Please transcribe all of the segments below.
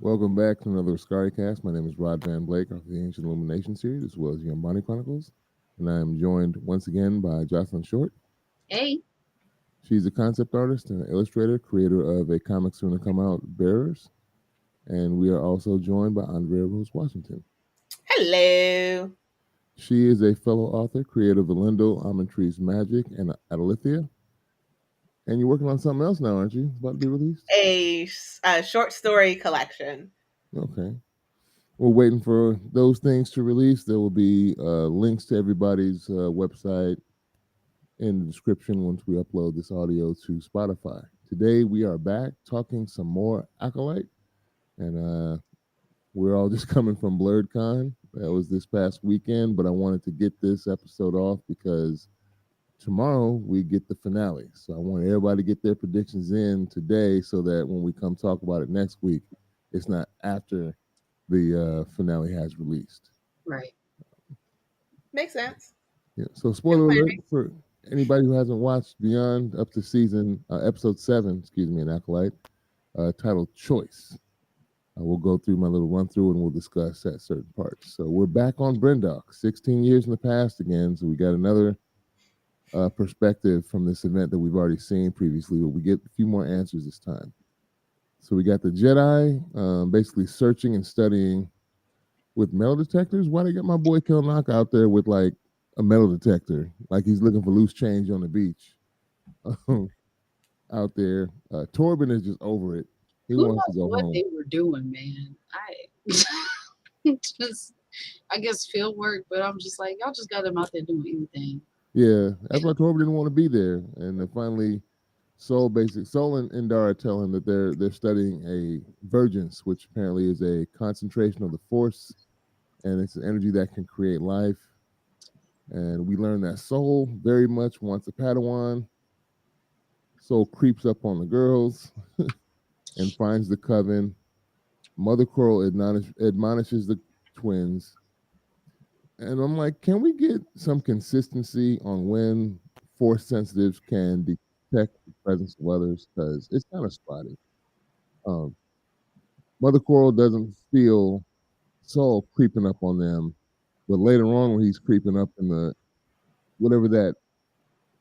Welcome back to another Askari Cast. My name is Rod Van Blake of the Ancient Illumination series, as well as Young Bonnie Chronicles. And I am joined once again by Jocelyn Short. Hey. She's a concept artist and an illustrator, creator of a comic soon to come out, Bearers. And we are also joined by Andrea Rose Washington. Hello. She is a fellow author, creator of Elendil, Almond Tree's Magic, and Adalithia. And you're working on something else now, aren't you? It's about to be released? A short story collection. Okay. We're waiting for those things to release. There will be links to everybody's website in the description once we upload this audio to Spotify. Today we are back talking some more Acolyte, and we're all just coming from BlurredCon. That was this past weekend, but I wanted to get this episode off because tomorrow we get the finale. So I want everybody to get their predictions in today so that when we come talk about it next week, it's not after the finale has released. Right. Makes sense. Yeah. So spoiler alert for anybody who hasn't watched Beyond up to episode 7, in Acolyte, titled Choice. We'll go through my little run through and we'll discuss that certain parts. So we're back on Brendok, 16 years in the past again. So we got another perspective from this event that we've already seen previously, but we get a few more answers this time. So we got the Jedi basically searching and studying with metal detectors. Why they got my boy Kelnock out there with like a metal detector, like he's looking for loose change on the beach out there? Torben is just over it. He Who wants to knows go what home. they were doing, man? I guess field work, but I'm just like, y'all just got him out there doing anything. Yeah, that's why Torben didn't want to be there. And then finally, Soul and Indara tell him that they're studying a vergence, which apparently is a concentration of the Force, and it's an energy that can create life. And we learn that Soul very much wants a Padawan. Soul creeps up on the girls and finds the coven. Mother Coral admonishes the twins. And I'm like, can we get some consistency on when Force sensitives can detect the presence of others? Because it's kind of spotty. Mother Coral doesn't feel Soul creeping up on them, but later on when he's creeping up in the whatever that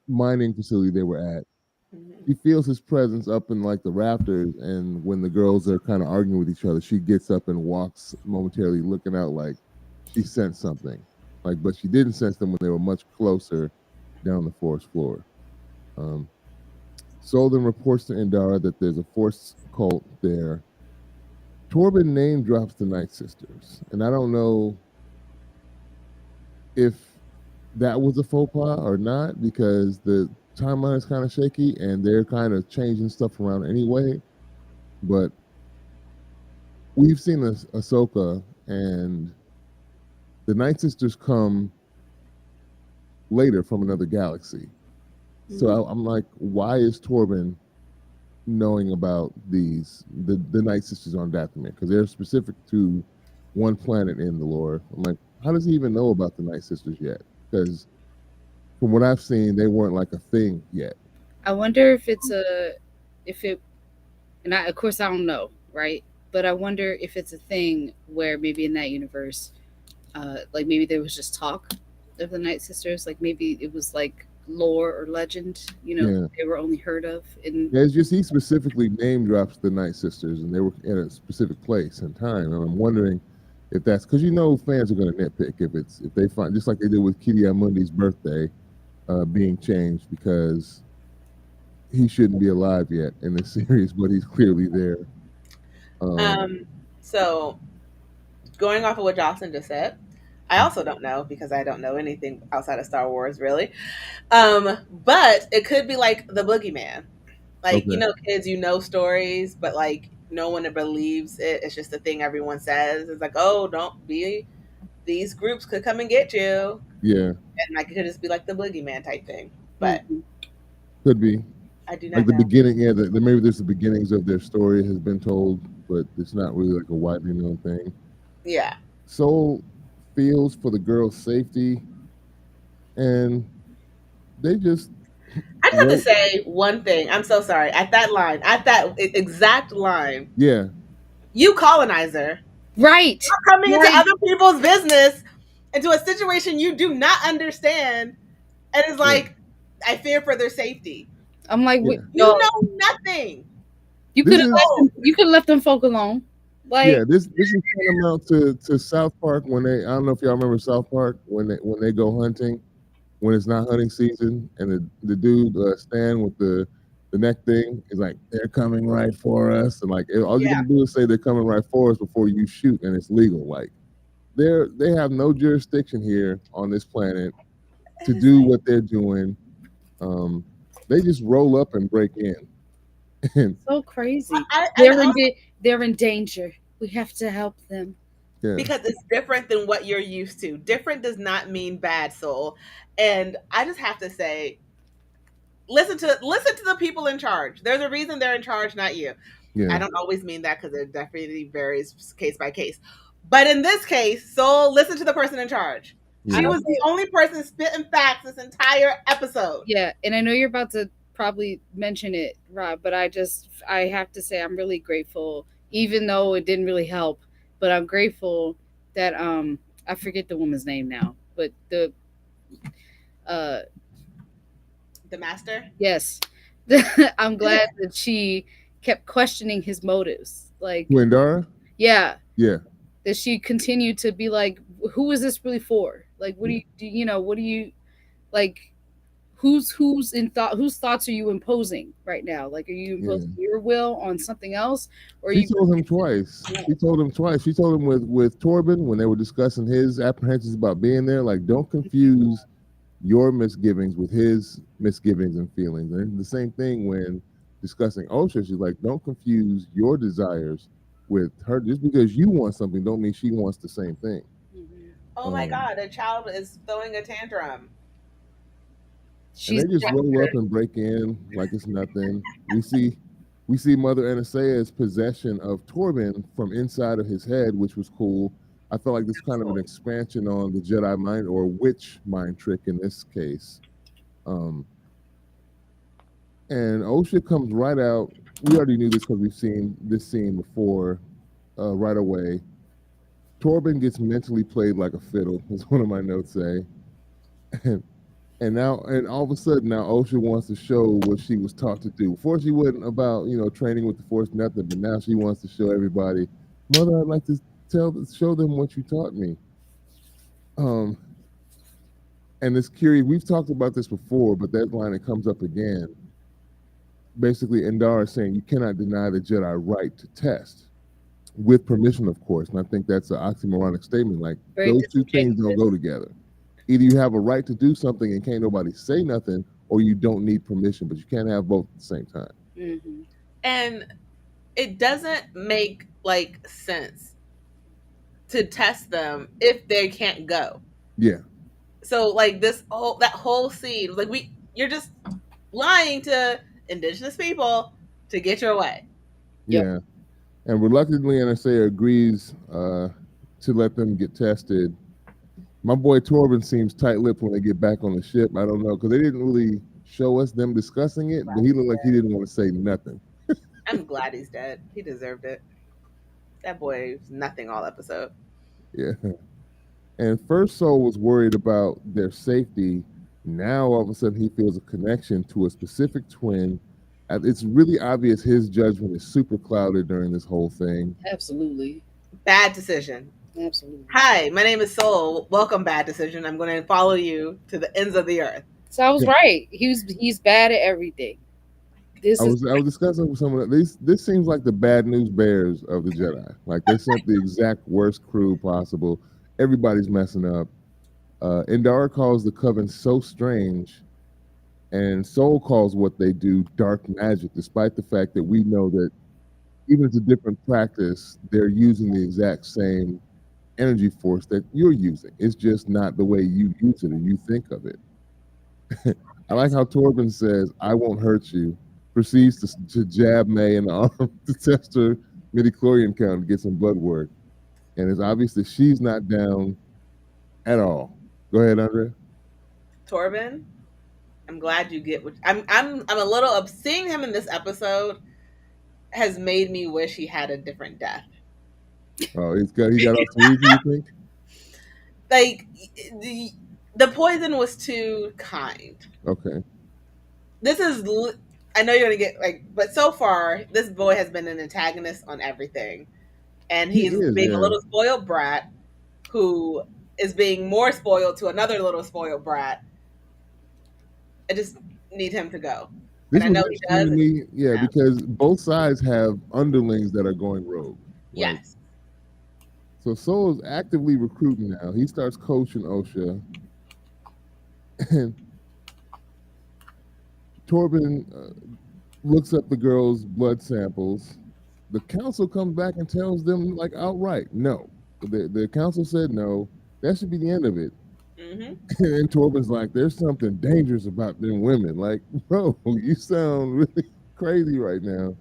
mining facility they were at, she feels his presence up in like the rafters, and when the girls are kind of arguing with each other, she gets up and walks momentarily, looking out like she sensed something. Like, but she didn't sense them when they were much closer down the forest floor. Soul then reports to Indara that there's a Force cult there. Torben name drops the Night Sisters, and I don't know if that was a faux pas or not because the timeline is kind of shaky and they're kind of changing stuff around anyway. But we've seen Ahsoka, and the Night Sisters come later from another galaxy. So I'm like, why is Torben knowing about the Night Sisters on Dathomir? Because they're specific to one planet in the lore. I'm like, how does he even know about the Night Sisters yet? Because from what I've seen, they weren't like a thing yet. I wonder if of course I don't know, right? But I wonder if it's a thing where maybe in that universe, like maybe there was just talk of the Night Sisters, like maybe it was like lore or legend, they were only heard of in. Yeah, it's just he specifically name drops the Night Sisters, and they were in a specific place and time. And I'm wondering if that's because fans are going to nitpick if they find, just like they did with Kitty Amundi's birthday being changed because he shouldn't be alive yet in this series, but he's clearly there. So going off of what Jocelyn just said, I also don't know because I don't know anything outside of Star Wars really. But it could be like the boogeyman. Like, kids, stories, but like no one believes it. It's just the thing everyone says. It's like, oh, don't be, these groups could come and get you. Yeah. And like it could just be like the boogeyman type thing. But could be. I do not like the know. beginning, maybe there's the beginnings of their story has been told, but it's not really like a widely known thing. Yeah. Soul feels for the girl's safety, and they just. I just have to say one thing. I'm so sorry. At that exact line. Yeah. You colonizer. Right. You're coming into Right. other people's business, into a situation you do not understand, and it's Yeah. like, I fear for their safety. I'm like, Yeah. You yo, know nothing. you could This have is left them. You could have left them folk alone. yeah. Like, This is tantamount to South Park when they. I don't know if y'all remember South Park when they go hunting when it's not hunting season, and the dude Stan with the neck thing is like, they're coming right for us, and like all you're Yeah. gonna do is say they're coming right for us before you shoot, and it's legal. Like they have no jurisdiction here on this planet to do what they're doing. Um, they just roll up and break in, and so crazy. And also They're in danger. We have to help them. yeah, because it's different than what you're used to. Different does not mean bad, soul. And I just have to say, listen to the people in charge. There's a reason they're in charge, not you. I yeah, don't always mean that because it definitely varies case by case. But in this case, Soul, listen to the person in charge. She yeah. was the only person spitting facts this entire episode. Yeah, and I know you're about to probably mention it, Rob, but I have to say I'm really grateful, even though it didn't really help. But I'm grateful that I forget the woman's name now, but uh The master. yes, I'm glad that she kept questioning his motives. Like, Windara, yeah, yeah, that she continued to be like, who is this really for? Like, what what do you like? Whose thoughts are you imposing right now? Like, are you yeah. imposing your will on something else, or are She you? told him twice. She told him twice. She told him with Torben when they were discussing his apprehensions about being there. Like, don't confuse your misgivings with his misgivings and feelings. And the same thing when discussing OSHA. She's like, don't confuse your desires with her. Just because you want something, don't mean she wants the same thing. Mhm. Oh my Um, God, a child is throwing a tantrum. and She's they just roll up and break in like it's nothing. We see Mother Anastaea's possession of Torben from inside of his head, which was cool. I felt like this kind of an expansion on the Jedi mind or witch mind trick in this case. Um, and Osha comes right out. We already knew this because we've seen this scene before. Right away, Torben gets mentally played like a fiddle. Is one of my notes say. And all of a sudden now Osha wants to show what she was taught to do. Before she wasn't about, training with the force, nothing, but now she wants to show everybody, Mother, I'd like to show them what you taught me. Um, and it's curious, we've talked about this before, but that line it comes up again. Basically, Endara is saying you cannot deny the Jedi right to test. With permission, of course. And I think that's an oxymoronic statement. Like very those two things don't disingenuous. go together. Either you have a right to do something and can't nobody say nothing, or you don't need permission, but you can't have both at the same time. Mm-hmm. And it doesn't make like sense to test them if they can't go. Yeah. So like that whole scene, like you're just lying to indigenous people to get your way. Yep. Yeah. And reluctantly, NSA agrees to let them get tested. My boy Torben seems tight-lipped when they get back on the ship. I don't know, because they didn't really show us them discussing it, but he looked like he didn't want to say nothing. I'm glad he's dead. He deserved it. That boy was nothing all episode. Yeah. And First Soul was worried about their safety. Now all of a sudden he feels a connection to a specific twin. It's really obvious his judgment is super clouded during this whole thing. Absolutely. Bad decision. Absolutely. Hi, my name is Soul. Welcome, Bad Decision. I'm going to follow you to the ends of the earth. So I was right. He's bad at everything. I was discussing with someone. This seems like the bad news bears of the Jedi. Like they sent the exact worst crew possible. Everybody's messing up. Indara calls the coven so strange, and Soul calls what they do dark magic, despite the fact that we know that even if it's a different practice, they're using the exact same energy force that you're using. It's just not the way you use it or you think of it. I like how Torben says, "I won't hurt you," proceeds to jab May in the arm to test her midichlorian count to get some blood work. And it's obvious that she's not down at all. Go ahead, Andrea. Torben, I'm glad you get what I'm a little seeing him in this episode has made me wish he had a different death. Oh, he got off too easy, you think? Like the the poison was too kind. Okay. This is I know you're gonna get like, but so far this boy has been an antagonist on everything, and He he's is, being a yeah. little spoiled brat who is being more spoiled to another little spoiled brat. I just need him to go, and This I was know he interesting does. to And me, yeah, yeah. because both sides have underlings that are going rogue. Like, Yes. so Soul is actively recruiting now. He starts coaching OSHA, and Torben looks up the girls' blood samples. The council comes back and tells them like outright, no. The council said no. That should be the end of it. Mm-hmm. And Torben's like, there's something dangerous about them women. Like, bro, you sound really crazy right now.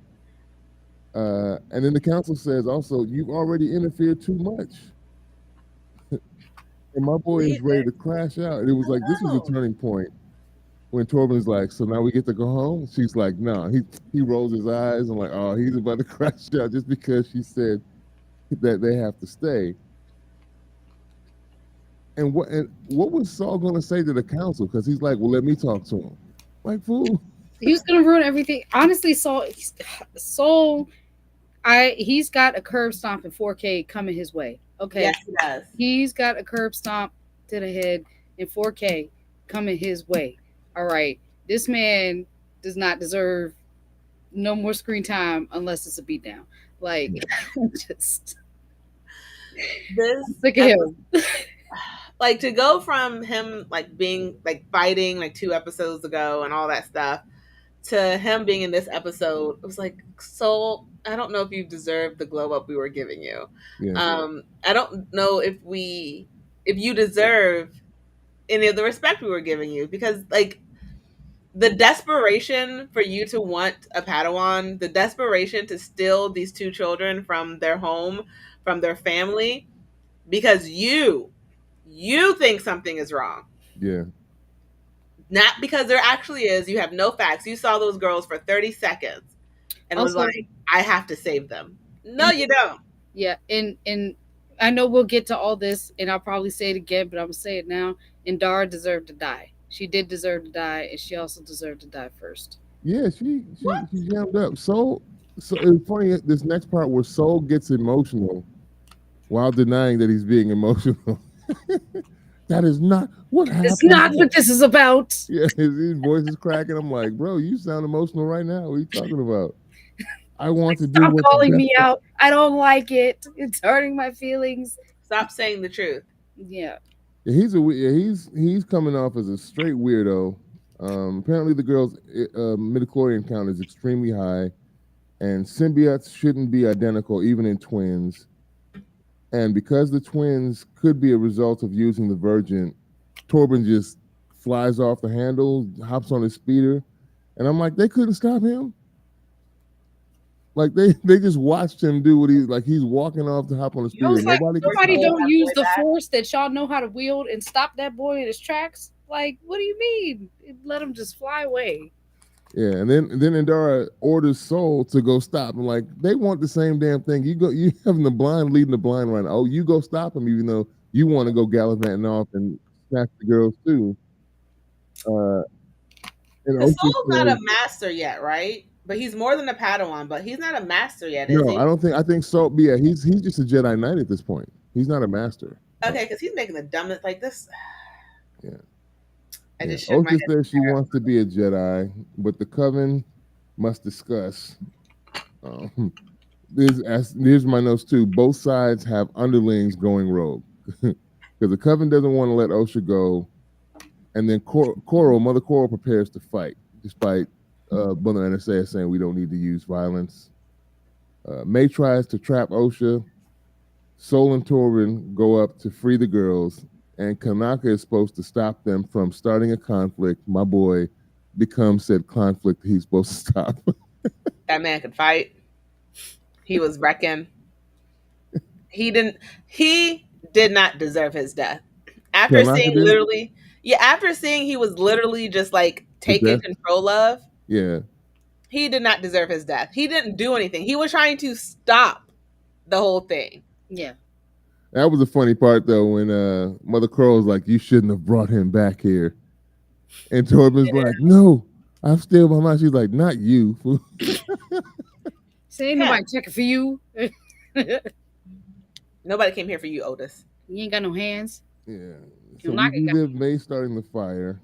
And then the council says also, you've already interfered too much. And my boy Leave is ready it to crash out. And it was like, this was a alone. turning point when Torben's like, so now we get to go home? She's like, no. He rolls his eyes and like, oh, he's about to crash out just because she said that they have to stay. And what was Saul going to say to the council? Because he's like, well, let me talk to him. Like, fool. He was gonna ruin everything. Honestly, Soul, he's got a curb stomp in 4K coming his way. Okay, Yes, he does. he's got a curb stomp to the head in 4K coming his way. All right, this man does not deserve no more screen time unless it's a beatdown. Like, just This look at him. like to go from him like being like fighting like 2 episodes ago and all that stuff to him being in this episode, it was like, so I don't know if you deserve the glow up we were giving you. Yeah. I don't know if you deserve any of the respect we were giving you, because like the desperation for you to want a Padawan, the desperation to steal these two children from their home, from their family, because you think something is wrong. Yeah. Not because there actually is. You have no facts. You saw those girls for 30 seconds and was Also, like, I have to save them. No, and you don't. yeah, and I know we'll get to all this, and I'll probably say it again, but I'm gonna say it now. And Dara deserved to die. She did deserve to die, and she also deserved to die first. Yeah, she What? she she jammed up. So it's funny this next part where Soul gets emotional while denying that he's being emotional. That is not what It's happened. not what this is about. Yeah, his voice is cracking. I'm like, bro, you sound emotional right now. What are you talking about? I want to do Stop what's calling best. me out. I don't like it. It's hurting my feelings. Stop saying the truth. Yeah. He's coming off as a straight weirdo. Apparently, the girl's midichlorian count is extremely high, and symbiotes shouldn't be identical even in twins. And because the twins could be a result of using the Virgin, Torben just flies off the handle, hops on his speeder, and I'm like, they couldn't stop him. Like they just watched him do what he's walking off to hop on the I speeder. was like, Nobody can nobody stop him. don't use the force that y'all know how to wield and stop that boy in his tracks. Like, what do you mean? Let him just fly away. Yeah, and then Andara orders Soul to go stop him. Like they want the same damn thing. You having the blind leading the blind right now. Oh, you go stop him, even though you want to go gallivanting off and snatch the girls too. Uh, and Because Ocean Soul's not says, a master yet, right? But he's more than a Padawan, but he's not a master yet, is no, he? I don't think. I think so. But yeah, he's just a Jedi Knight at this point. He's not a master. Okay, because he's making the dumbest like this. Yeah, I yeah. just shook my Ocean head. says she wants to be a Jedi, but the Coven must discuss. Here's my notes too. Both sides have underlings going rogue because the Coven doesn't want to let Osha go, and then Mother Coral prepares to fight, despite Brother NSA saying we don't need to use violence. May tries to trap Osha. Sol and Torben go up to free the girls, and Kanaka is supposed to stop them from starting a conflict. My boy becomes said conflict he's supposed to stop. That man could fight. He was wrecking. He did not deserve his death. After Kanaka seeing did? literally, yeah, after seeing he was literally just like taken control of, Yeah. he did not deserve his death. He didn't do anything. He was trying to stop the whole thing. Yeah. That was a funny part though when Mother Crow was like, "You shouldn't have brought him back here," and Torben's like, "No, I'm still my mind." She's like, "Not you." Fool." Say ain't Yeah. nobody checking for you. You Nobody came here for you, Otis. ain't got no hands. Yeah. So You'll knock it. we live May starting the fire.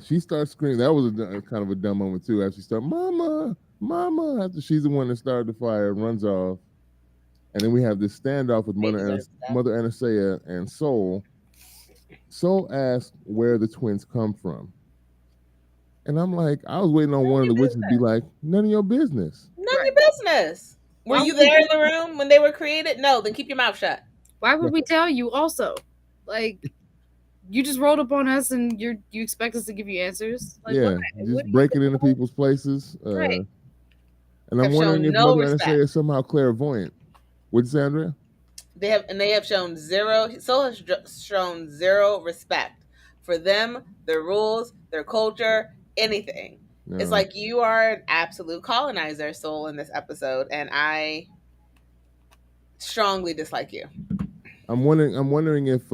She starts screaming. That was a kind of a dumb moment too. After she started, "Mama, Mama," after she's the one that started the fire and runs off, and then we have this standoff with They deserve that. Mother Anastasia and Soul. Soul asks where the twins come from, and I'm like, I was waiting on None of one of your the witches to be business. like, "None of your business." None of Right. your business. Were Why you would we there in tell the you? room when they were created? No, then keep your mouth shut. Why would we tell you also? Like you just rolled up on us and you expect us to give you answers? Like why? Yeah, just What are you break it into people's places. right? And I'm Have wondering shown if no Mother respect. Anastasia is somehow clairvoyant. Would you say, Andrea? They have shown zero. Soul has shown zero respect for them, their rules, their culture, anything. It's No. like you are an absolute colonizer, Soul, in this episode, and I strongly dislike you. I'm wondering if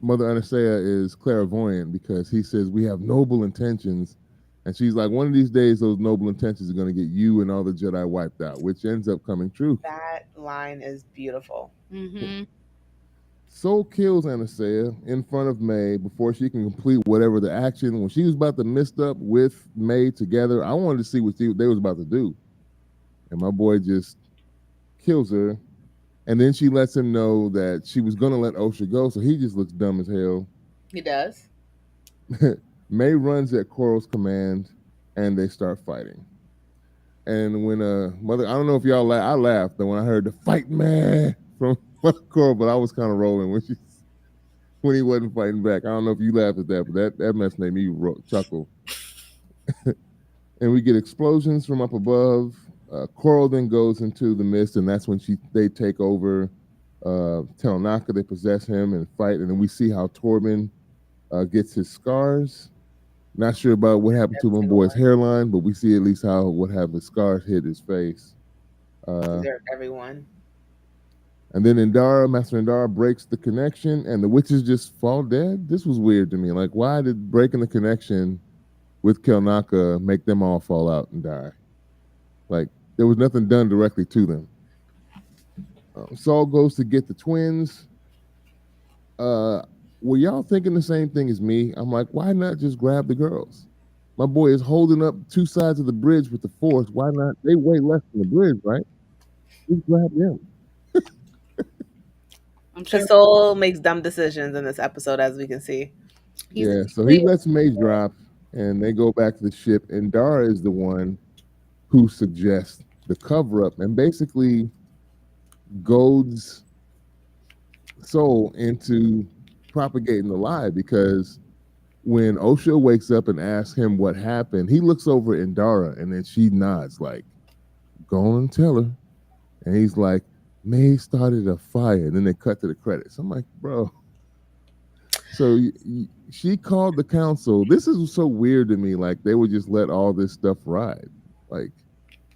Mother Anastasia is clairvoyant because he says we have noble intentions, and she's like, one of these days those noble intentions are going to get you and all the Jedi wiped out, which ends up coming true. That line is beautiful. Mm-hmm. Soul kills Anastasia in front of May before she can complete whatever the action. When she was about to mist up with May together, I wanted to see what they was about to do, and my boy just kills her. And then she lets him know that she was going to let Osha go, so he just looks dumb as hell. He does. May runs at Coral's command, and they start fighting. And when Mother, I don't know if y'all I laughed when I heard the "fight man" from Mother Coral, but I was kind of rolling when he wasn't fighting back. I don't know if you laughed at that, but that mess made me chuckle. And we get explosions from up above. Coral then goes into the mist, and that's when they take over Telnaka. They possess him and fight, and then we see how Torben gets his scars. Not sure about what happened to Every my single boy's one. hairline, but we see at least how what have his scars hit his face. Deserve everyone. And then Master Indara breaks the connection, and the witches just fall dead. This was weird to me. Like, why did breaking the connection with Kelnaka make them all fall out and die? Like, there was nothing done directly to them. Saul goes to get the twins. Were y'all thinking the same thing as me? I'm like, why not just grab the girls? My boy is holding up two sides of the bridge with the force. Why not? They weigh less than the bridge, right? Just grab them. I'm sure Because Soul makes dumb decisions in this episode, as we can see. he's Yeah, so he lets May drop, and they go back to the ship. And Dara is the one who suggests the cover up and basically goads Soul into propagating the lie because when Osha wakes up and asks him what happened, he looks over at Indara and then she nods like, go on and tell her. And he's like, May started a fire. And then they cut to the credits. I'm like, bro. So she called the council. This is so weird to me. Like they would just let all this stuff ride. Like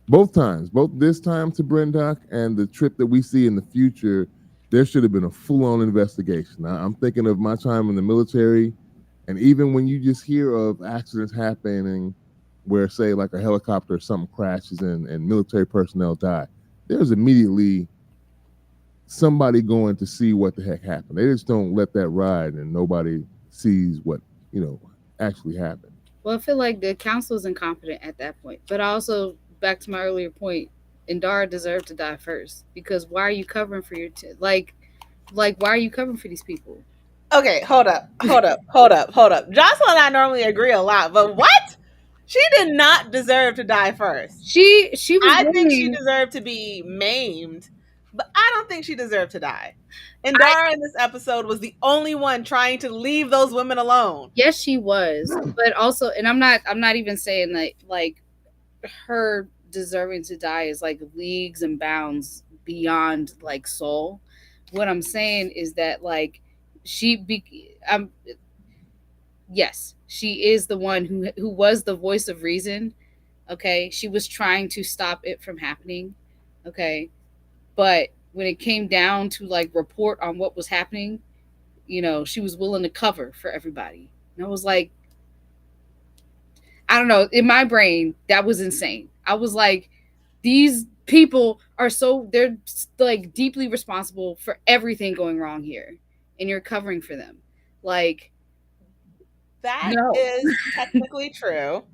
both times, both this time to Brendock and the trip that we see in the future, there should have been a full-on investigation. I'm thinking of my time in the military. And even when you just hear of accidents happening where, say, like a helicopter or something crashes and military personnel die, there's immediately somebody going to see what the heck happened. They just don't let that ride and nobody sees what, actually happened. well, I feel like the council is incompetent at that point. But also, back to my earlier point, Indara deserved to die first because why are you covering for your like why are you covering for these people? Okay, hold up. Jocelyn and I normally agree a lot, but what? She did not deserve to die first. She was. I think she willing- deserved to be maimed, but I don't think she deserved to die. And Dara in this episode was the only one trying to leave those women alone. Yes, she was, but also, and I'm not even saying that like her deserving to die is like leagues and bounds beyond like Soul. What I'm saying is that like yes, she is the one who was the voice of reason. Okay, she was trying to stop it from happening. Okay, but when it came down to like report on what was happening, she was willing to cover for everybody. And I was like, I don't know, in my brain, that was insane. I was like, these people are they're like deeply responsible for everything going wrong here, and you're covering for them. Like, That no. is technically true.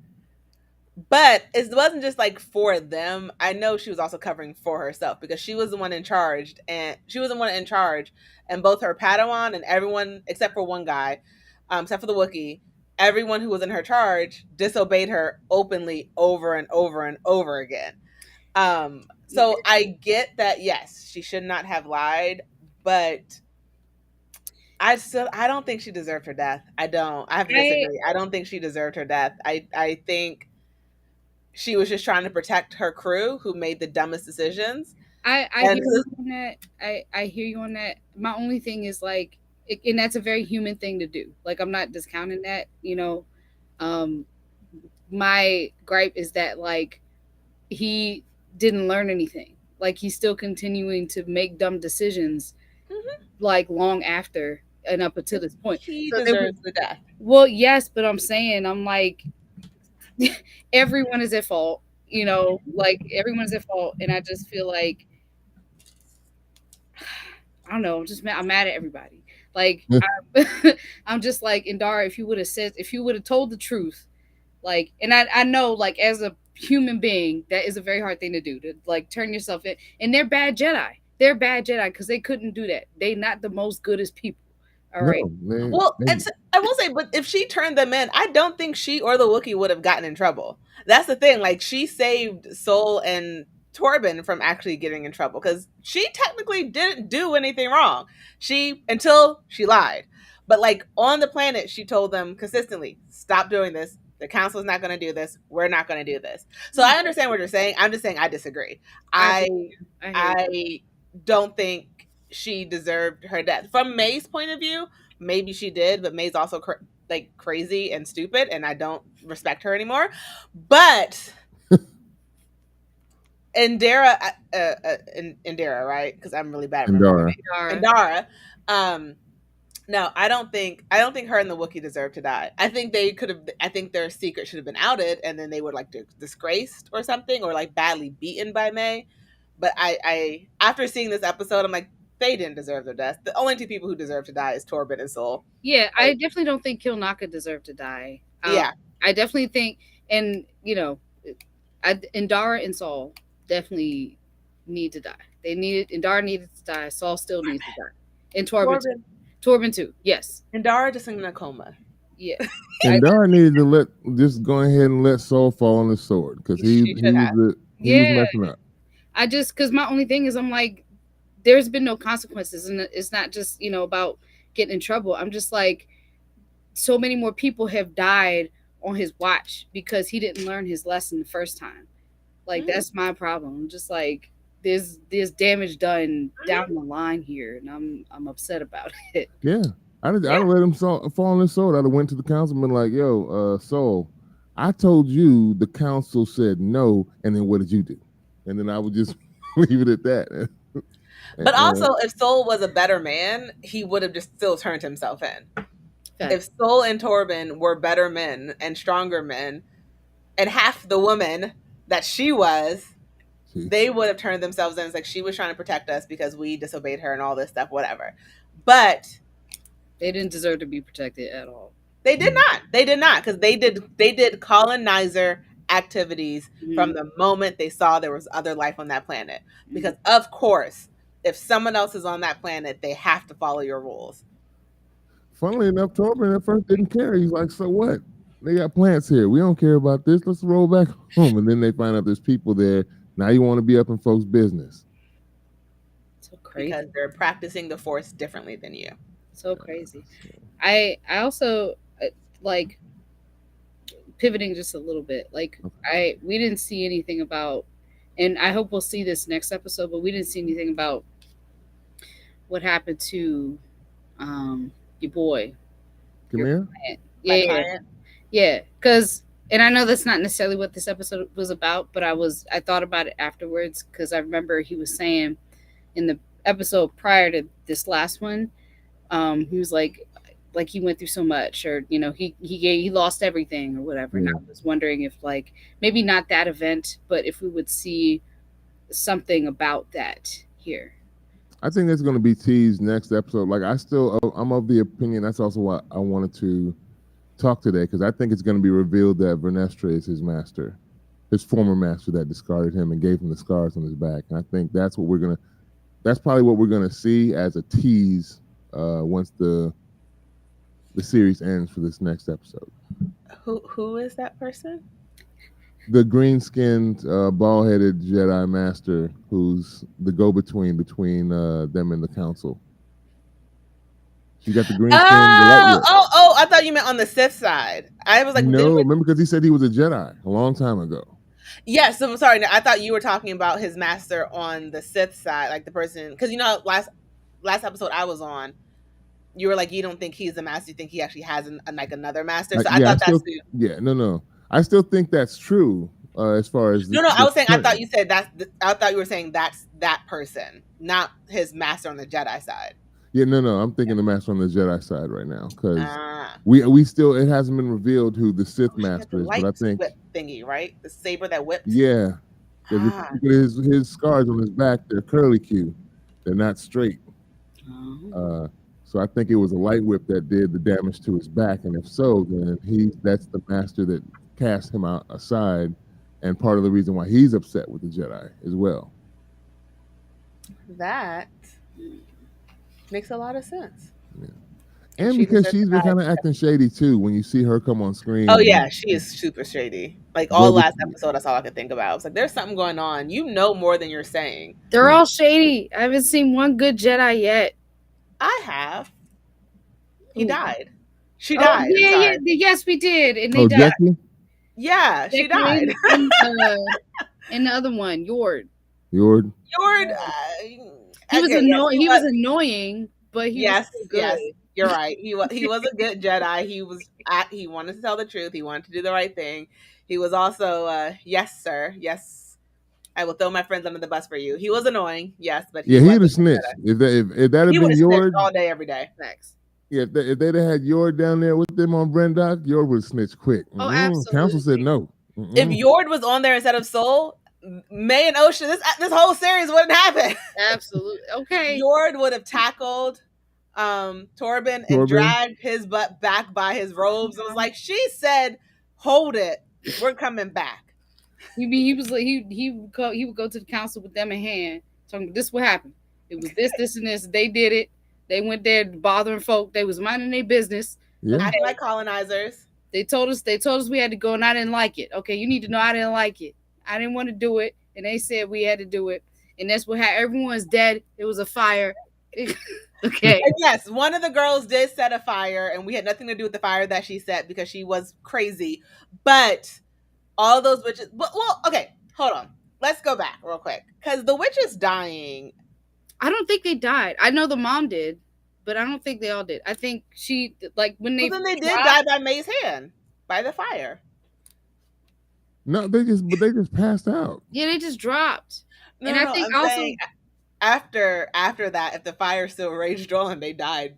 But it wasn't just like for them. I know she was also covering for herself because she was the one in charge, and both her Padawan and everyone except for one guy, except for the Wookiee, everyone who was in her charge disobeyed her openly over and over and over again. So I get that, yes, she should not have lied, but I don't think she deserved her death. I don't. I have to I disagree. I don't think she deserved her death. I think she was just trying to protect her crew who made the dumbest decisions. I And hear you on that. I hear you on that. My only thing is like, and that's a very human thing to do. Like, I'm not discounting that. Um, my gripe is that like he didn't learn anything. Like, he's still continuing to make dumb decisions, mhm, like long after and up until this point. he So there was, deserves the death. well, yes, but I'm like, everyone is at fault. Like, everyone is at fault, and I just feel like, I don't know. I'm mad at everybody. Like, I'm just like, Indara, if you would have told the truth, like, and I know, like, as a human being, that is a very hard thing to do, to like turn yourself in. And they're bad Jedi. They're bad Jedi because they couldn't do that. They not the most goodest people. All right. No, they, Well, they and I will say, but if she turned them in, I don't think she or the Wookiee would have gotten in trouble. That's the thing. Like, she saved Soul and Torben from actually getting in trouble because she technically didn't do anything wrong. Until she lied. But like on the planet, she told them consistently, "Stop doing this. The council's not going to do this. We're not going to do this." So I understand what you're saying. I'm just saying I disagree. I I hear you. I hear you. I don't think she deserved her death. From May's point of view, maybe she did, but May's also like crazy and stupid, and I don't respect her anymore. But Indira, Indira, right? Because I'm really bad at and remembering Dara. names. Dara. Indara. No, I don't think her and the Wookiee deserve to die. I think they could have. I think their secret should have been outed, and then they would like disgraced or something, or like badly beaten by May. But I after seeing this episode, I'm like, they didn't deserve their death. The only two people who deserve to die is Torben and Soul. Yeah, I Like, definitely don't think Kilnaka deserved to die. yeah, I definitely think, and Indara and Saul definitely need to die. Indara needed to die. Saul still needs to die, and Torben too. Torben Torben too. Yes. and Dara just in a coma. Yeah. I, And Dara needed to just go ahead and let Saul fall on his sword because She should have. he was yeah. messing up. Because my only thing is, I'm like, there's been no consequences, and it's not just about getting in trouble. I'm just like, so many more people have died on his watch because he didn't learn his lesson the first time. Like, that's my problem. I'm just like, there's damage done down the line here, and I'm upset about it. Yeah, I'd have let him fall on his sword. I'd have went to the council and been like, "Yo, Saul, I told you the council said no, and then what did you do?" And then I would just leave it at that. But also, if Soul was a better man, he would have just still turned himself in. If Soul and Torben were better men and stronger men, and half the woman that she was, they would have turned themselves in. It's like, she was trying to protect us because we disobeyed her and all this stuff, whatever. But they didn't deserve to be protected at all. They did not. They did not, because they did colonizer activities from the moment they saw there was other life on that planet. Because of course, if someone else is on that planet, they have to follow your rules. Funnily enough, Torben at first didn't care. He's like, "So what? They got plants here. We don't care about this. Let's roll back home." And then they find out there's people there. Now you want to be up in folks' business. So crazy. Because they're practicing the Force differently than you. So crazy. I also like, pivoting just a little bit. Like, we didn't see anything about, and I hope we'll see this next episode, but we didn't see anything about what happened to your boy. Come here. Yeah. Because, and I know that's not necessarily what this episode was about, but I thought about it afterwards because I remember he was saying in the episode prior to this last one, he was like he went through so much, or he lost everything or whatever. And Yeah. I was wondering if like maybe not that event, but if we would see something about that here. I think that's going to be teased next episode. Like I'm of the opinion that's also why I wanted to talk today, because I think it's going to be revealed that Vernestra is his master, his former master that discarded him and gave him the scars on his back. And I think that's probably what we're gonna see as a tease once the series ends for this next episode. Who is that person? The green skinned, bald headed Jedi master who's the go between them and the council. You got the green skin, the light whip. Oh! I thought you meant on the Sith side. I was like, No, remember, because he said he was a Jedi a long time ago. Yes, I'm sorry. No, I thought you were talking about his master on the Sith side, like the person. Because last episode I was on, you were like, you don't think he's the master, you think he actually has like another master. So I Yeah, thought that's who. yeah, no. I still think that's true. As far as No, I was saying, I thought you said I thought you were saying that's that person, not his master on the Jedi side. Yeah, no. I'm thinking the master on the Jedi side right now, because we still, it hasn't been revealed who the Sith master is, but I think whip thingy, right? The saber that whips. Yeah, his scars on his back, they're curly Q, they're not straight. So I think it was a light whip that did the damage to his back, and if so, then that's the master that cast him aside, and part of the reason why he's upset with the Jedi as well. That makes a lot of sense. Yeah. And because she's been kind of acting shady too when you see her come on screen. Oh yeah, she is super shady. Like all last episode, that's all I could think about. I was like, there's something going on. You know more than you're saying. They're all shady. I haven't seen one good Jedi yet. I have. He died. She died. Yeah. Yes, we did. And they died. Jesse? Yeah, she died. And the other one, Yord. He was annoying. He was annoying, but he was so good. Yes. You're right. He was a good Jedi. He wanted to tell the truth. He wanted to do the right thing. He was also yes, sir. Yes, I will throw my friends under the bus for you. He was annoying, yes, but he'd have snitched. If that had been Yord all day, every day. Facts. Yeah, if they'd have had Yord down there with them on Brendock, Yord would have snitched quick. Oh, absolutely. Council said no. If Yord was on there instead of Soul, May and Ocean, this whole series wouldn't happen. Absolutely. Okay. Yord would have tackled Torben and dragged his butt back by his robes. It was like, she said, hold it, we're coming back. He was like, he would go to the council with them in hand, talking, this what happened. It was this and this. They did it. They went there bothering folk. They was minding their business. Acting like colonizers. They told us we had to go, and I didn't like it. Okay, you need to know I didn't like it. I didn't want to do it, and they said we had to do it, and that's what happened. Everyone's dead. It was a fire. Okay. And yes, one of the girls did set a fire, and we had nothing to do with the fire that she set because she was crazy. But all those witches. Well, okay, hold on. Let's go back real quick, because the witches dying. I don't think they died. I know the mom did, but I don't think they all did. I think she, like, when they... Well, then they did die by May's hand, by the fire. No, they just passed out. Yeah, they just dropped. I think I'm also... After that, if the fire still raged on, they died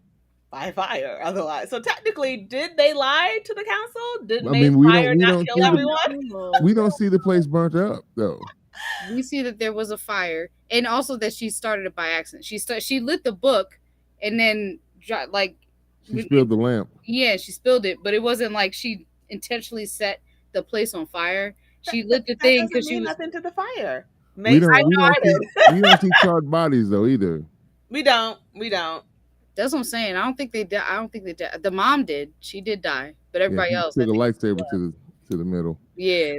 by fire otherwise. So technically, did they lie to the council? Did May's fire not kill everyone? We don't see the place burnt up, though. We see that there was a fire, and also that she started it by accident. She lit the book, and then like she spilled the lamp. Yeah, she spilled it, but it wasn't like she intentionally set the place on fire. She lit the thing because she was nothing to the fire. We don't see charred bodies though either. We don't. That's what I'm saying. I don't think they died. The mom did. She did die, but everybody else took a lightsaber to the middle. Yeah.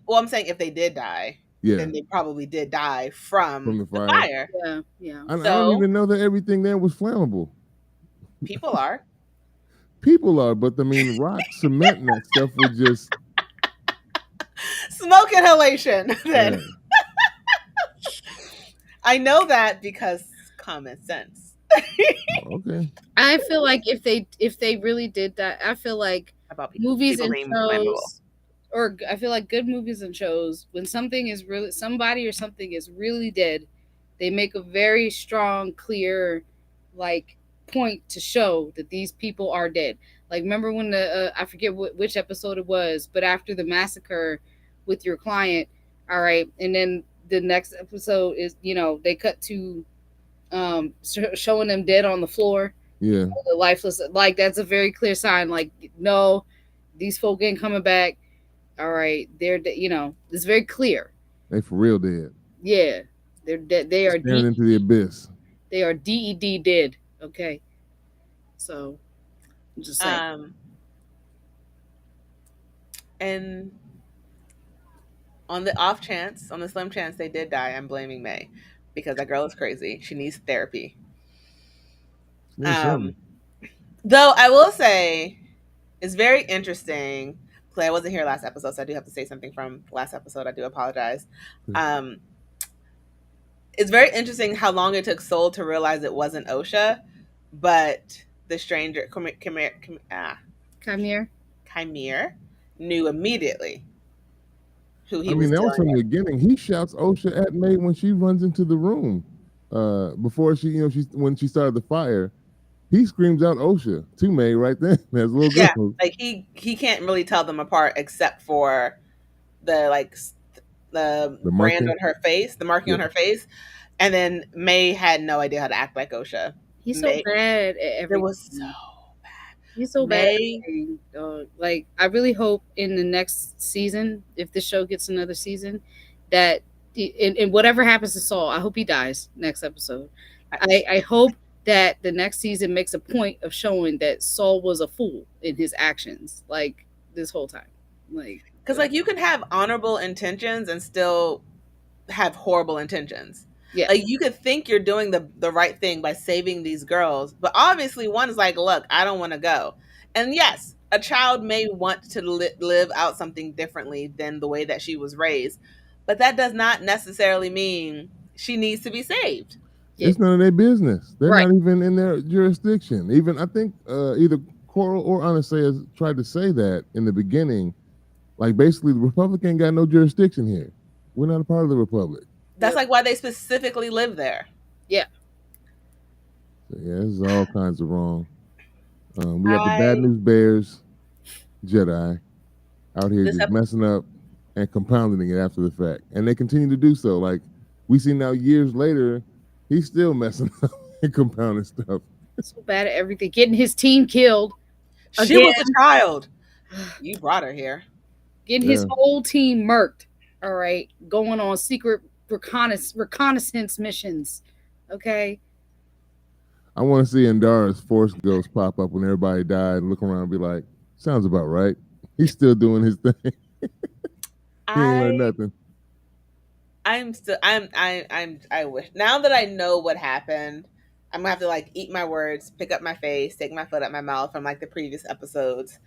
I'm saying if they did die. Yeah. Then they probably did die from the fire. Yeah. I don't even know that everything there was flammable. People are, but I mean, rock, cement, and that stuff would just smoke inhalation. Then I know that because common sense. Okay. I feel like if they really did that, I feel like movies and shows. I feel like good movies and shows, when something is really, somebody or something is really dead, They make a very strong, clear, like point to show that these people are dead. Like remember when the I forget which episode it was, but after the massacre with your client, all right, and then the next episode is they cut to showing them dead on the floor, Yeah, the lifeless. Like that's a very clear sign. Like no, these folk ain't coming back. All right, it's very clear. they for real dead, Yeah, they're dead. They are staring into the abyss. they are DED dead. Okay, so I'm just saying. Um, and on the off chance, on the slim chance they did die, I'm blaming May because that girl is crazy. She needs therapy. Need Um, something. though I will say it's very interesting because I wasn't here last episode, so I do have to say something from last episode. I do apologize. Um, it's very interesting how long it took Soul to realize it wasn't Osha, but the stranger, Come here. Chimere, knew immediately who I he mean, was that was dealing from the with. beginning. He shouts OSHA at May when she runs into the room. Before she, when she started the fire, he screams out OSHA to May right then as little Yeah, girl. like he can't really tell them apart except for the the The brand marking. on her face, the marking Yeah. on her face, and then May had no idea how to act like OSHA. He's so May, bad at it was so everything. bad. He's so bad at May, everything. Like I really hope in the next season, if the show gets another season, that in whatever happens to Saul, I hope he dies next episode. I hope that the next season makes a point of showing that Saul was a fool in his actions, like this whole time. Like, because like you can have honorable intentions and still have horrible intentions. yeah, Like you could think you're doing the right thing by saving these girls, but obviously one is like, look, I don't want to go. And yes, a child may want to live out something differently than the way that she was raised, but that does not necessarily mean she needs to be saved. yeah, It's none of their business. They're right. not even in their jurisdiction. Even I think either Coral or Anastasia tried to say that in the beginning. Like basically, the Republic ain't got no jurisdiction here. We're not a part of the Republic. That's Yep. like why they specifically live there. Yeah, So yeah, this is all kinds of wrong. We got the bad I news bears, Jedi, out here this just messing up and compounding it after the fact, and they continue to do so. Like we see now, years later, he's still messing up and compounding stuff. so bad at everything. Getting his team killed she again. was a child. You brought her here. Getting his Yeah. whole team murked. All right, going on secret reconnaissance missions. Okay, I want to see Andara's Force Ghost pop up when everybody died and look around and be like, "Sounds about right." He's still doing his thing. He ain't learned I nothing. I'm still I wish now that I know what happened, I'm gonna have to like eat my words, pick up my face, take my foot out my mouth from like the previous episodes.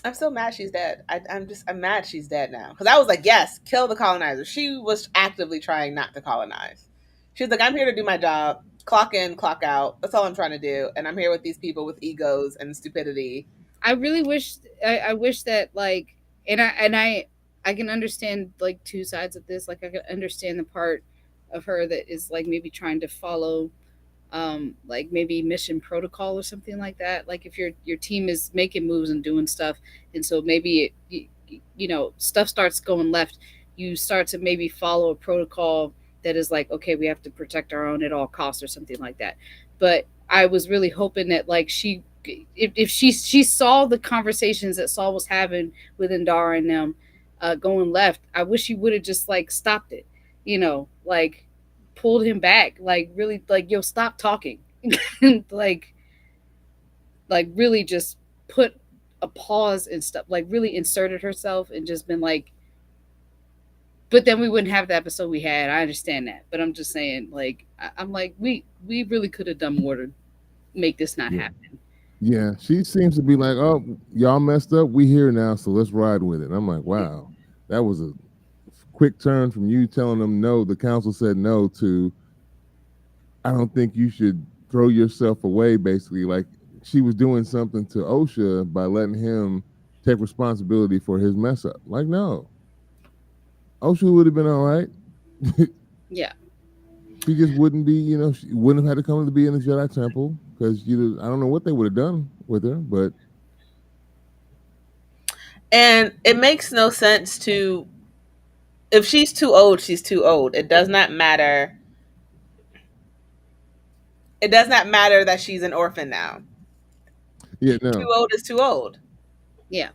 I'm still mad she's dead. I'm mad she's dead now because I was like, yes, kill the colonizer. She was actively trying not to colonize. She was like, I'm here to do my job, clock in, clock out. That's all I'm trying to do, and I'm here with these people with egos and stupidity. I really wish. I wish that like, and I can understand like two sides of this. Like I can understand the part of her that is like maybe trying to follow like maybe mission protocol or something like that. Like if your team is making moves and doing stuff, and so maybe stuff starts going left, you start to maybe follow a protocol that is like, okay, we have to protect our own at all costs or something like that. But I was really hoping that like if she saw the conversations that Saul was having with Indara and them going left, I wish he would have just like stopped it, like pulled him back, like really like, yo, stop talking. like really just put a pause and stuff, like really inserted herself and just been like, but then we wouldn't have the episode we had. I understand that, but I'm just saying, like, I'm like, we really could have done more to make this not Yeah. happen. Yeah, she seems to be like, "Oh, y'all messed up. We here now, so let's ride with it." And I'm like, "Wow, that was a quick turn from you telling them no. The council said no to, I don't think you should throw yourself away." Basically, like she was doing something to OSHA by letting him take responsibility for his mess up. Like, no, OSHA would have been all right. Yeah. she just wouldn't be, she wouldn't have had to come to be in the Jedi Temple because I don't know what they would have done with her, but And it makes no sense to, if she's too old, she's too old. It does not matter. It does not matter that she's an orphan now. yeah, Too no, old is too old. Yeah.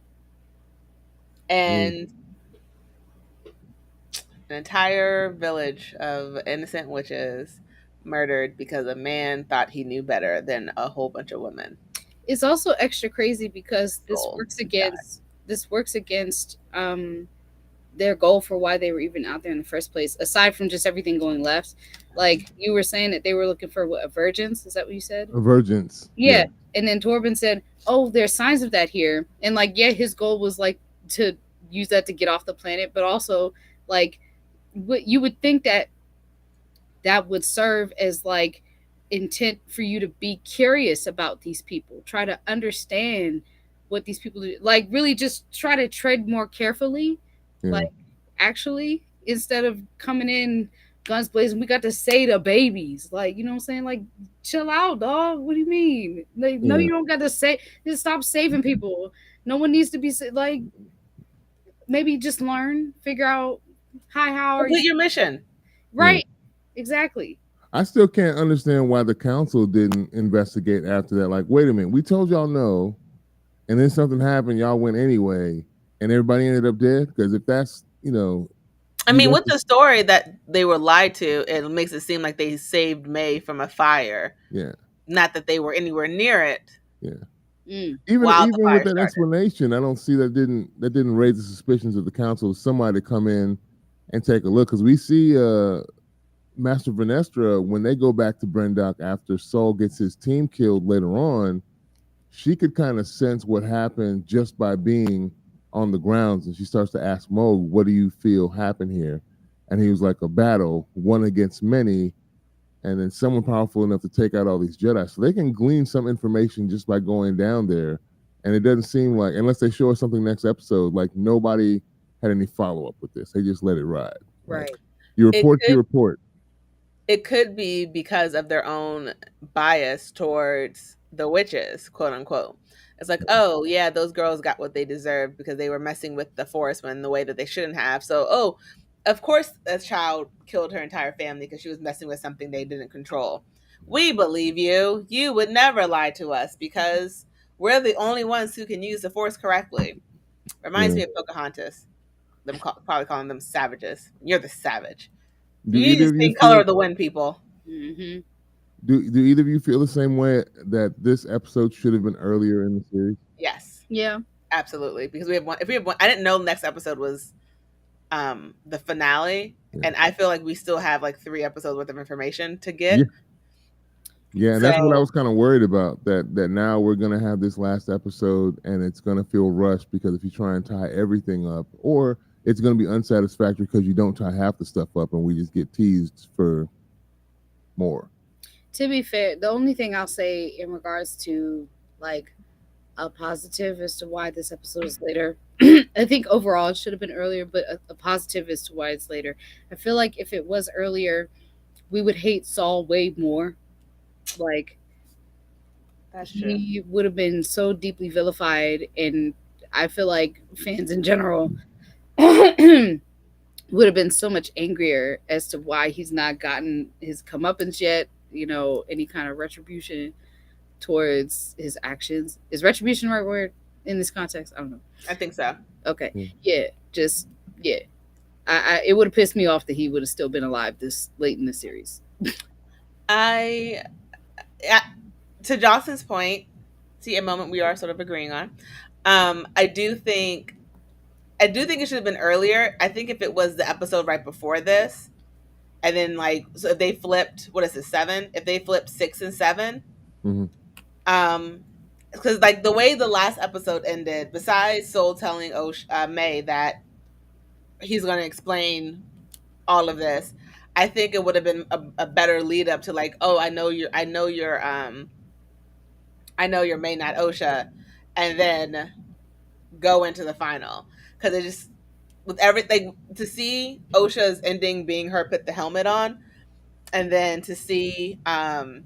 yeah, And an entire village of innocent witches murdered because a man thought he knew better than a whole bunch of women. It's also extra crazy because Soul. this works against their goal for why they were even out there in the first place, aside from just everything going left. Like you were saying that they were looking for what, a virgins, is that what you said? Avergence. Yeah. And then Torben said, "Oh, there's signs of that here." And like, yeah, his goal was like to use that to get off the planet, but also like what you would think that that would serve as like intent for you to be curious about these people, try to understand what these people do, like really just try to tread more carefully, Yeah. like actually, instead of coming in guns blazing. We got to say to babies, like, you know what I'm saying, like, chill out, dog. What do you mean? Like, no, Yeah. you don't got to say, just stop saving people. No one needs to be like, maybe just learn, figure out, hi, how are Complete you? your mission. Right. Exactly. I still can't understand why the council didn't investigate after that. Like, wait a minute, we told y'all no, and then something happened, y'all went anyway, and everybody ended up dead. Because if that's, I mean, with the story that they were lied to, it makes it seem like they saved May from a fire. Yeah. Not that they were anywhere near it. Yeah. Mm. Even while the even fire with that started. explanation, I don't see that didn't raise the suspicions of the council. Somebody to come in and take a look, because we see Master Vernestra, when they go back to Brendock after Saul gets his team killed later on, she could kind of sense what happened just by being on the grounds, and she starts to ask Mo, "What do you feel happened here?" And he was like, "A battle, one against many, and then someone powerful enough to take out all these Jedi." So they can glean some information just by going down there, and it doesn't seem like, unless they show us something next episode, like nobody had any follow up with this. They just let it ride. Right. Like, you report, you report. It could be because of their own bias towards the witches, quote unquote. It's like, oh yeah, those girls got what they deserved because they were messing with the Force in the way that they shouldn't have. So, oh, of course, a child killed her entire family because she was messing with something they didn't control. We believe you. You would never lie to us because we're the only ones who can use the Force correctly. Reminds me of Pocahontas. Them probably calling them savages. You're the savage. Do You either just of you think color feel, of the wind, people. Mm-hmm. do either of you feel the same way that this episode should have been earlier in the series? Yes, Yeah. absolutely. Because we have one. If we have one, I didn't know the next episode was the finale, and I feel like we still have like 3 episodes worth of information to get. Yeah, and that's what I was kind of worried about. That now we're gonna have this last episode, and it's gonna feel rushed because if you try and tie everything up, or it's gonna be unsatisfactory because you don't tie half the stuff up, and we just get teased for more. To be fair, the only thing I'll say in regards to like a positive as to why this episode is later, I think overall it should have been earlier, but a positive as to why it's later. I feel like if it was earlier, we would hate Saul way more. Like, That's true. he would have been so deeply vilified, and I feel like fans in general would have been so much angrier as to why he's not gotten his comeuppance yet, any kind of retribution towards his actions. Is retribution the right word in this context? I don't know. I think so. Okay. Yeah. Just, yeah. It would have pissed me off that he would have still been alive this late in the series. To Jocelyn's point, see a moment we are sort of agreeing on. I do think it should have been earlier. I think if it was the episode right before this, and then so if they flipped, what is it, 7? If they flipped 6 and 7, because the way the last episode ended, besides Soul telling May that he's going to explain all of this, I think it would have been a better lead up to oh, I know you're May, not Osha, and then go into the final, because it just, with everything, to see Osha's ending being her put the helmet on, and then to see and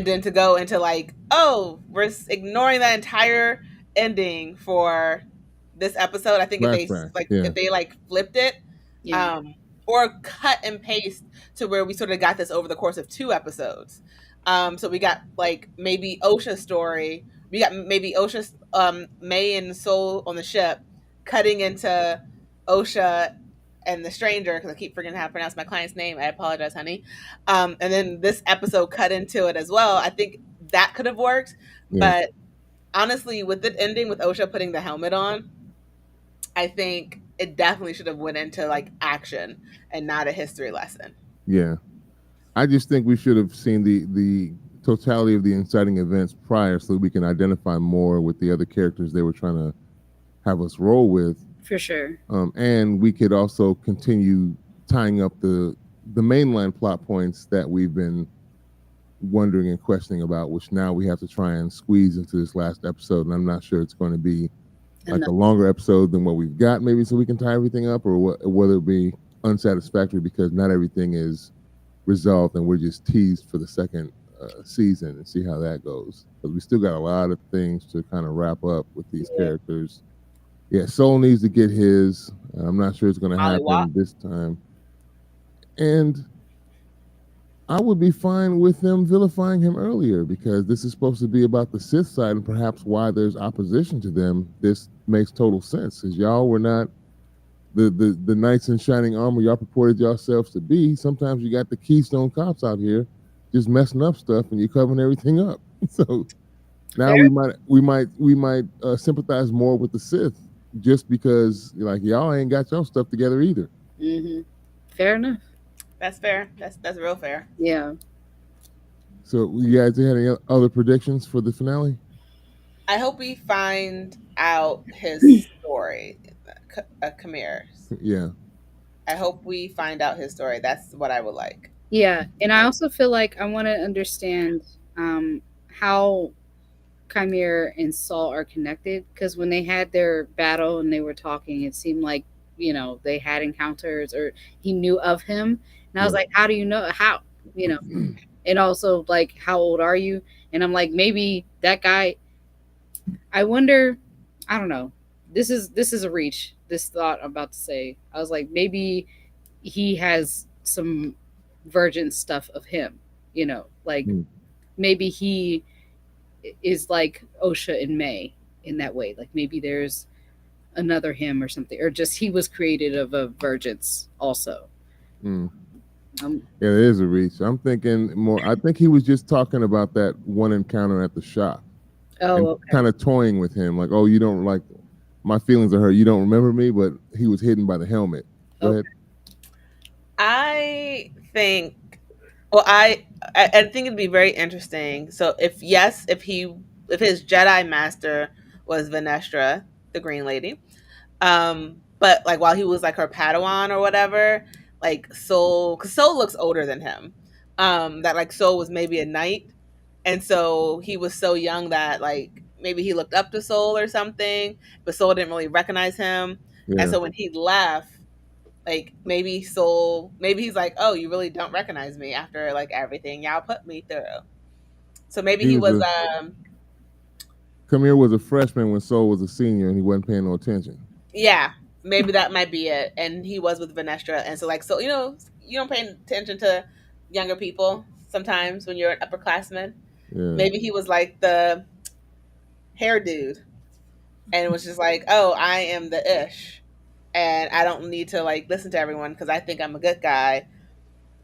then to go into like, oh, we're ignoring that entire ending for this episode. I think if they Flashback. Yeah. like flipped it, Yeah. um, or cut and paste to where we sort of got this over the course of 2 episodes. So we got like maybe Osha's story. We got maybe Osha's May and Soul on the ship, cutting into Osha and the stranger, because I keep forgetting how to pronounce my client's name. I apologize, honey. And then this episode cut into it as well. I think that could have worked, Yeah. but honestly, with it ending with Osha putting the helmet on, I think it definitely should have went into like action and not a history lesson. Yeah. I just think we should have seen the totality of the inciting events prior, so that we can identify more with the other characters they were trying to have us roll with. For sure. And we could also continue tying up the mainline plot points that we've been wondering and questioning about, which now we have to try and squeeze into this last episode. And I'm not sure it's going to be like a longer episode than what we've got, maybe, so we can tie everything up, or whether it be unsatisfactory because not everything is resolved and we're just teased for the second season, and see how that goes, because we still got a lot of things to kind of wrap up with these characters. Yeah, Soul needs to get his. I'm not sure it's going to happen this time. And I would be fine with them vilifying him earlier, because this is supposed to be about the Sith side and perhaps why there's opposition to them. This makes total sense, because y'all were not the knights in shining armor y'all purported yourselves to be. Sometimes you got the Keystone Cops out here just messing up stuff, and you're covering everything up. So now we might sympathize more with the Sith, just because like y'all ain't got your stuff together either. Mm-hmm. Fair enough. That's fair. That's real fair. Yeah. So you guys had any other predictions for the finale? I hope we find out his story, Kamir's. Yeah. I hope we find out his story. That's what I would like. Yeah, and I also feel like I want to understand how Chimera and Saul are connected, because when they had their battle and they were talking, it seemed like, they had encounters, or he knew of him. And I was like, how do you know? How? And also, like, how old are you? And I'm like, maybe that guy, I wonder, I don't know. This is a reach, this thought I'm about to say. I was like, maybe he has some virgin stuff of him, like maybe he is like Osha and May in that way. Like maybe there's another him or something, or just he was created of a virgins also. Yeah, there is a reach. I'm thinking more. I think he was just talking about that one encounter at the shop. Oh, okay. Kind of toying with him, like, oh, you don't like my feelings are hurt. You don't remember me, but he was hidden by the helmet. Go ahead. I think. Well, I think it'd be very interesting. So if his Jedi master was Venestra, the Green Lady, but like while he was like her Padawan or whatever, like Soul, because Soul looks older than him, that like Soul was maybe a knight, and so he was so young that like maybe he looked up to Soul or something, but Soul didn't really recognize him, and so when he left, like maybe he's like, oh, you really don't recognize me after like everything y'all put me through. So maybe he was Kamir was a freshman when Soul was a senior, and he wasn't paying no attention. Yeah, maybe that might be it. And he was with Venestra, and so like, so you don't pay attention to younger people sometimes when you're an upperclassman. Yeah. Maybe he was like the hair dude, and it was just like, oh, I am the ish, and I don't need to like listen to everyone because I think I'm a good guy,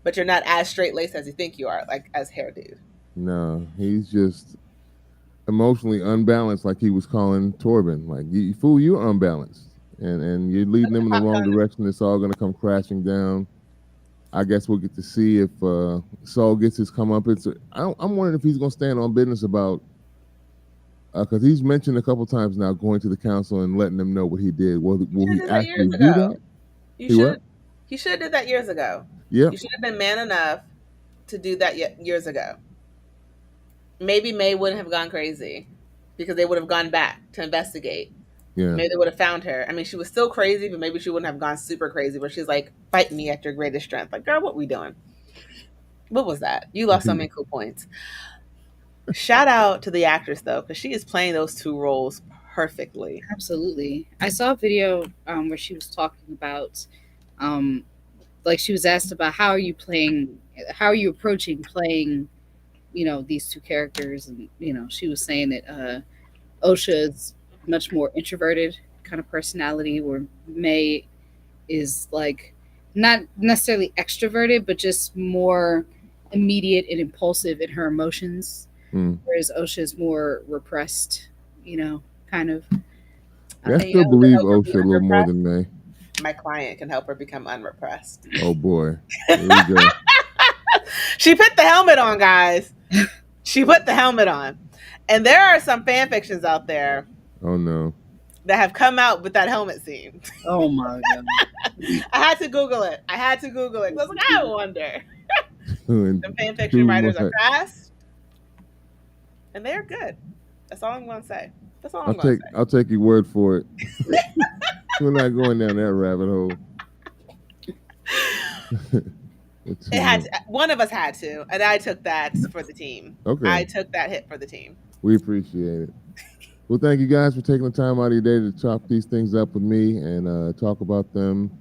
but you're not as straight laced as you think you are, like as hair dude. No, he's just emotionally unbalanced, like he was calling Torben. Like, you fool, you're unbalanced, and you're leading them in the wrong direction. It's all going to come crashing down. I guess we'll get to see if Saul gets his comeuppance. I'm wondering if he's going to stand on business about, because he's mentioned a couple times now going to the council and letting them know what he did. Will he actually do that? He should have did that years ago. Yeah, you should have been man enough to do that years ago. Maybe May wouldn't have gone crazy because they would have gone back to investigate. Yeah. Maybe they would have found her. I mean, she was still crazy, but maybe she wouldn't have gone super crazy. Where she's like, "Fight me at your greatest strength." Like, girl, what we doing? What was that? You lost so many cool points. Shout out to the actress though, because she is playing those two roles perfectly. Absolutely. I saw a video where she was talking about, um, like she was asked about how are you approaching playing, these two characters, and she was saying that Osha is much more introverted kind of personality, where May is like not necessarily extroverted, but just more immediate and impulsive in her emotions, Mm. whereas Osha is more repressed, kind of. Yeah, I And you still know who can believe help her be OSHA a little more unrepressed? than May. My client can help her become unrepressed. Oh boy. Here we go. She put the helmet on, guys. She put the helmet on. And there are some fan fictions out there Oh no. that have come out with that helmet scene. Oh my god. I had to Google it. I had to Google it. 'Cause I was like, I wonder. And The fan fiction too writers are much. fast and they're good. That's all I'm gonna say. That's all I'll I'm gonna take say. I'll take your word for it. We're not going down that rabbit hole. It's It had too to, one of us had to, and I took that for the team. much. I Okay. took that hit for the team. We appreciate it. Well, thank you guys for taking the time out of your day to chop these things up with me and talk about them.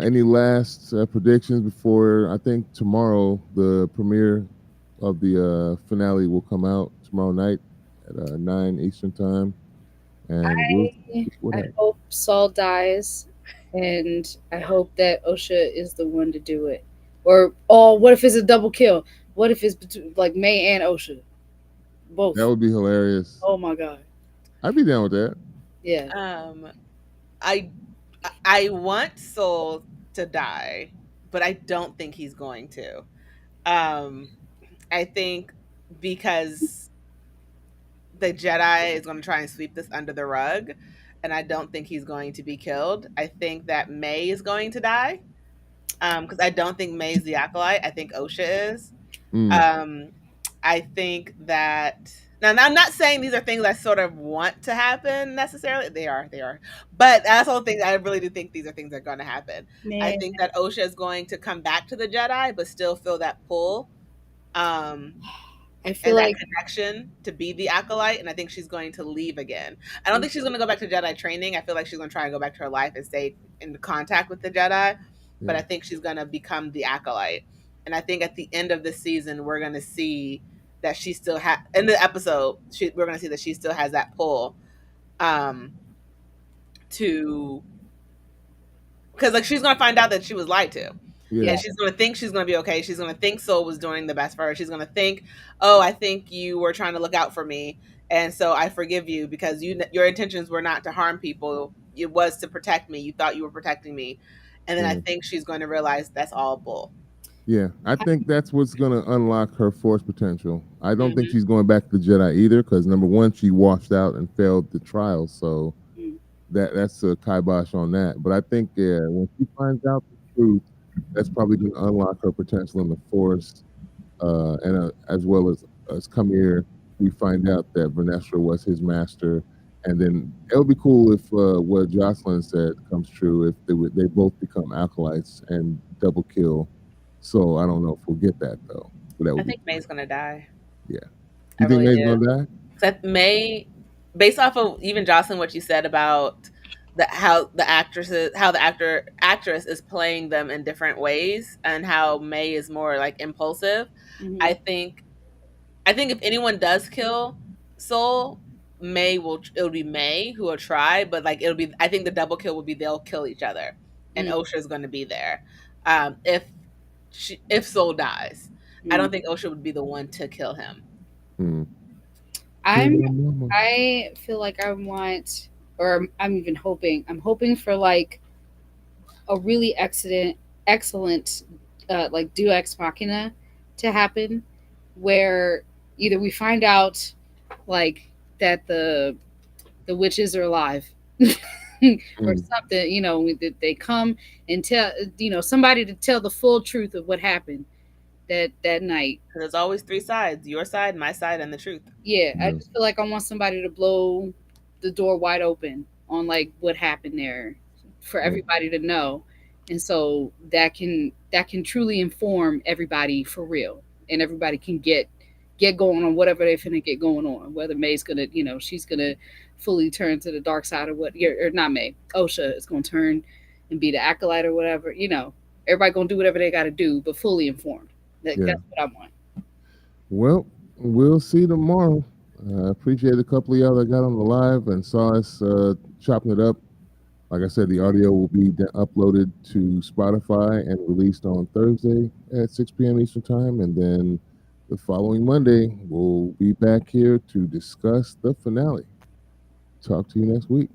Any last predictions before I think tomorrow the premiere of the finale will come out tomorrow night at 9 Eastern time, and we'll see what I happens. hope Saul dies, and I hope that Osha is the one to do it. Or, oh, what if it's a double kill? What if it's like May and Osha, That both? would be hilarious. Oh my god. I'd be down with that. Yeah. Um, I I want Soul to die, but I don't think he's going to. Um, I think because the Jedi is going to try and sweep this under the rug, and I don't think he's going to be killed. I think that May is going to die. Because I don't think May's the acolyte. I think Osha is. Mm, Um, I think that now I'm not saying these are things I sort of want to happen necessarily. They are. But I also think I really do think these are things that are going to happen. I Man, think that Osha is going to come back to the Jedi, but still feel that pull. Um, I feel and that like connection to be the acolyte, and I think she's going to leave again. I don't think she's going to go back to Jedi training. I feel like she's going to try and go back to her life and stay in contact with the Jedi, but yeah. I think she's going to become the acolyte. And I think at the end of the season, we're going to see that she still has in the episode. We're going to see that she still has that pull um, to because like she's going to find out that she was lied to. Yeah. And she's going to think she's going to be okay. She's going to think Soul was doing the best for her. She's going to think, "Oh, I think you were trying to look out for me, and so I forgive you because your intentions were not to harm people. It was to protect me. You thought you were protecting me." And then I Yeah. think she's going to realize that's all bull. Yeah, I think that's what's going to unlock her force potential. I don't think Mm-hmm. she's going back to the Jedi either, because number one, she washed out and failed the trial, so mm, that's a kibosh on that. But I think when she finds out the truth, that's probably going to unlock her potential in the force, and as well as come here, we find out that Vernestra was his master, and then it would be cool if what Jocelyn said comes true, if they both become acolytes and double kill. So I don't know if we'll get that though, but that I would be think May's going to die. yeah. I You think really May's do. gonna die? Because May, based off of even Jocelyn, what you said about how the actress is playing them in different ways, and how May is more like impulsive. I mhm, think I think if anyone does kill Soul, it'll be May who will try, but like it'll be I think the double kill will be they'll kill each other, and mm, Osha's going to be there. If Soul dies, I mm. don't think Osha would be the one to kill him. Hmm. I'm Kill mama. I feel like I want, or I'm even hoping. I'm hoping for like a really excellent, like Deus Ex Machina to happen, where either we find out like that the witches are alive, or Mm. something. That they come and tell somebody to tell the full truth of what happened that night. Because there's always three sides: your side, my side, and the truth. Yeah, I Yeah. just feel like I want somebody to blow the door wide open on like what happened there for Yeah. everybody to know, and so that can truly inform everybody for real, and everybody can get going on whatever they finna get going on. Whether May's gonna, she's gonna fully turn to the dark side, or what, or not May, Osha is gonna turn and be the acolyte or whatever. Everybody gonna do whatever they got to do, but fully informed. Yeah. That's what I want. Well, we'll see tomorrow. I appreciate a couple of y'all that got on the live and saw us chopping it up. Like I said, the audio will be uploaded to Spotify and released on Thursday at 6 p.m. Eastern Time. And then the following Monday, we'll be back here to discuss the finale. Talk to you next week.